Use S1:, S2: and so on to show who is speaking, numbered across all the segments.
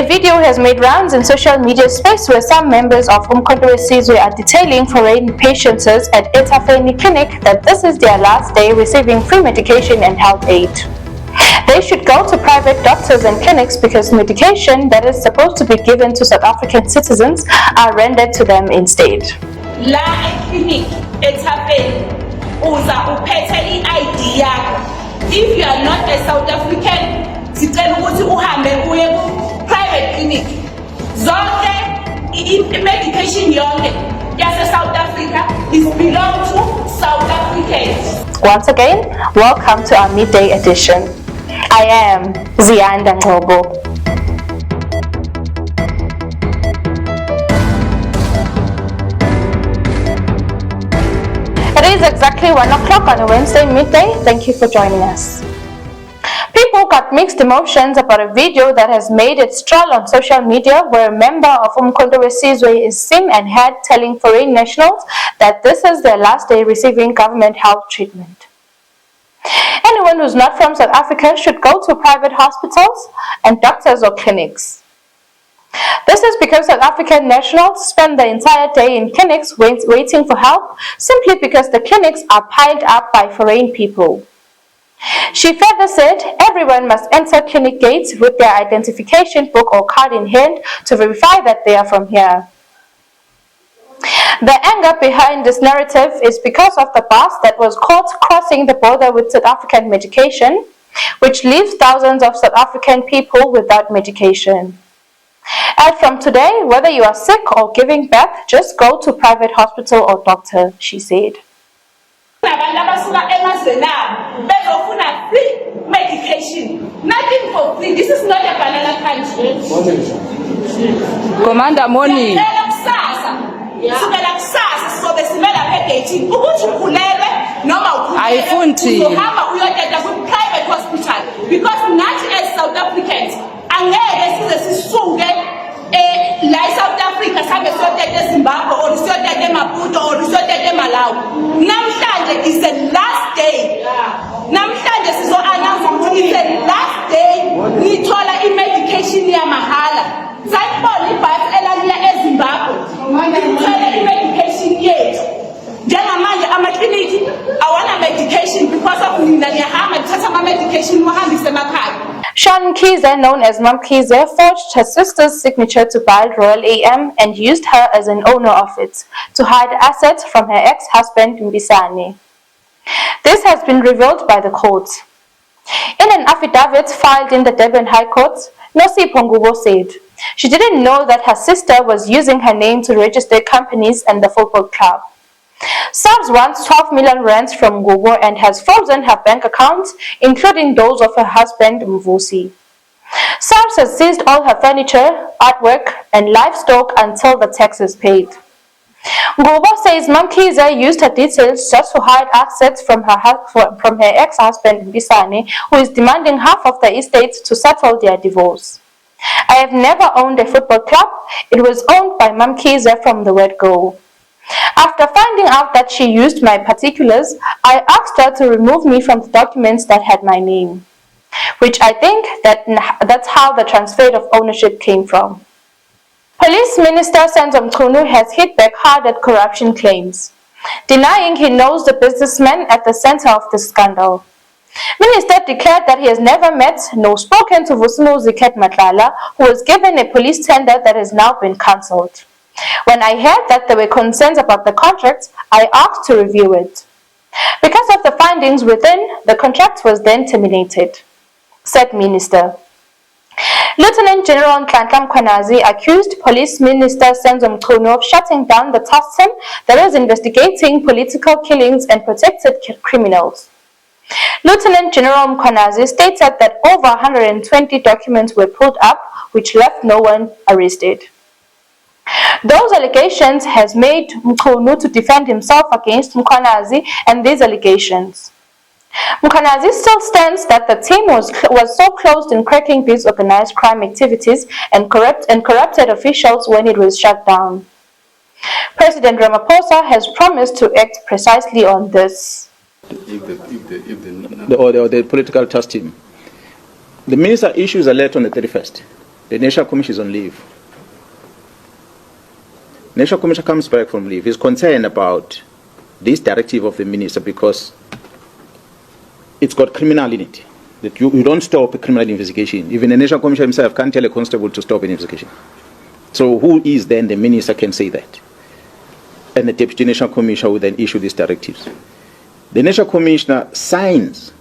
S1: A video has made rounds in social media space where some members of Bhekizizwe are detailing foreign patients at Etafeni Clinic that this is their last day receiving free medication and health aid. They should go to private doctors and clinics because medication that is supposed to be given to South African citizens are rendered to them instead.
S2: La clinic Etafeni uza uphethe i-ID yakho. If you are not a South African, sicela ukuthi uhambe uye private clinic. Zonke i-medication yonke yase South Africa is belong to South Africans.
S1: Once again, welcome to our midday edition. I am Ziyanda Ngobo. It is exactly 1 o'clock on a Wednesday midday. Thank you for joining us. People got mixed emotions about a video that has made its stroll on social media where a member of Bhekizizwe is seen and heard telling foreign nationals that this is their last day receiving government health treatment. Anyone who's not from South Africa should go to private hospitals and doctors or clinics. This is because South African nationals spend the entire day in clinics waiting for help simply because the clinics are piled up by foreign people. She further said everyone must enter clinic gates with their identification book or card in hand to verify that they are from here. The anger behind this narrative is because of the bus that was caught crossing the border with South African medication, which leaves thousands of South African people without medication. And from today, whether you are sick or giving birth, just go to private hospital or doctor, she said.
S2: Free medication. Nothing for free. This is not a banana country.
S3: Commander Moni.
S2: Private hospital because not as South Africans like South Africa Zimbabwe or Maputo or Malawi. Namhlanje is the last day. Namhlanje sizo-announce ukuthi it's the last day nithola i-medication yamahala. Sayibona ibhasi elaliya eZimbabwe. Nithola i-medication yethu. Njengamanje amakliniki awana medication because of nina niyahamba nithatha ama-medication wahambise emakhaya.
S1: Shan Kize, known as Mam Kize, forged her sister's signature to buy Royal AM and used her as an owner of it to hide assets from her ex-husband Mbisane. This has been revealed by the court. In an affidavit filed in the Durban High Court, Nosipho Ngubo said she didn't know that her sister was using her name to register companies and the football club. SARS wants 12 million rands from Ngubo and has frozen her bank accounts, including those of her husband Mvusi. SARS has seized all her furniture, artwork, and livestock until the tax is paid. Ngubo says Bhekizizwe used her details just to hide assets from her ex-husband Mbisane, who is demanding half of the estate to settle their divorce. I have never owned a football club. It was owned by Bhekizizwe from the word go. After finding out that she used my particulars, I asked her to remove me from the documents that had my name, which I think that's how the transfer of ownership came from. Police Minister Senzo Mchunu has hit back hard at corruption claims, denying he knows the businessman at the center of the scandal. Minister declared that he has never met nor spoken to Vusimo Ziket Matlala, who was given a police tender that has now been cancelled. When I heard that there were concerns about the contract, I asked to review it. Because of the findings within, the contract was then terminated, said Minister. Lieutenant General Nhlanhla Mkhwanazi accused Police Minister Senzo Mchunu of shutting down the task team that is investigating political killings and protected criminals. Lieutenant General Mkhwanazi stated that over 120 documents were pulled up, which left no one arrested. Those allegations has made Mchunu to defend himself against Mkhwanazi and these allegations. Mkhwanazi still stands that the team was so closed in cracking these organized crime activities and corrupted officials when it was shut down. President Ramaphosa has promised to act precisely on this.
S4: The political task team. The minister issues a letter on the 31st
S3: The National Commission is on leave. National Commission comes back from leave. He's concerned about this directive of the minister because it's got criminal in it. That you don't stop a criminal investigation. Even the National Commission himself can't tell a constable to stop an investigation. So who is then the minister can say that? And the Deputy National Commissioner will then issue these directives. The National Commissioner signs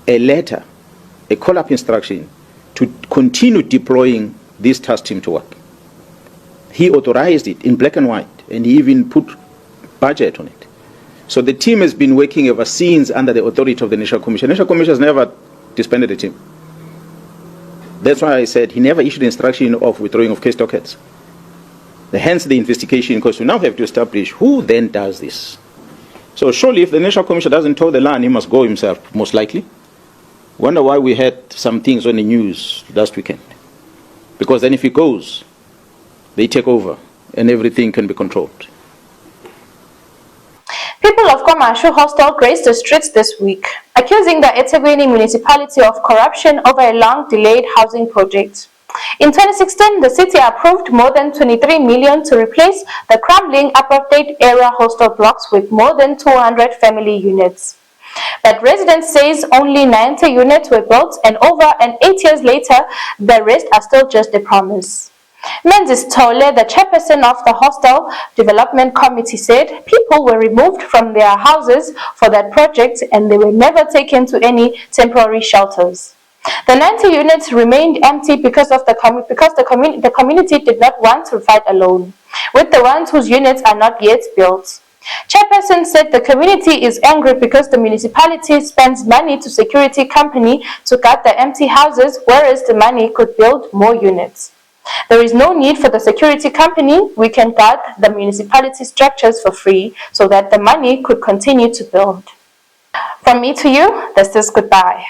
S3: a letter, a call-up instruction to continue deploying this task team to work. He authorized it in black and white, and he even put budget on it. So the team has been working ever since under the authority of the National Commission. The National Commission has never disbanded the team. That's why I said he never issued instruction of withdrawing of case dockets. Hence the investigation, because we now have to establish who then does this. So surely if the National Commission doesn't toe the line, he must go himself, most likely. Wonder why we had some things on the news last weekend. Because then if he goes, they take over and everything can be controlled.
S1: People of Kwamashu Hostel graced the streets this week, accusing the eThekwini municipality of corruption over a long-delayed housing project. In 2016, the city approved more than 23 million to replace the crumbling apartheid era hostel blocks with more than 200 family units. But residents says only 90 units were built, and over 8 years later, the rest are still just a promise. Menzies Tole, the chairperson of the Hostel Development Committee, said people were removed from their houses for that project and they were never taken to any temporary shelters. The 90 units remained empty because the community did not want to fight alone with the ones whose units are not yet built. Chairperson said the community is angry because the municipality spends money to security company to guard the empty houses, whereas the money could build more units. There is no need for the security company. We can guard the municipality structures for free so that the money could continue to build. From me to you, this is goodbye.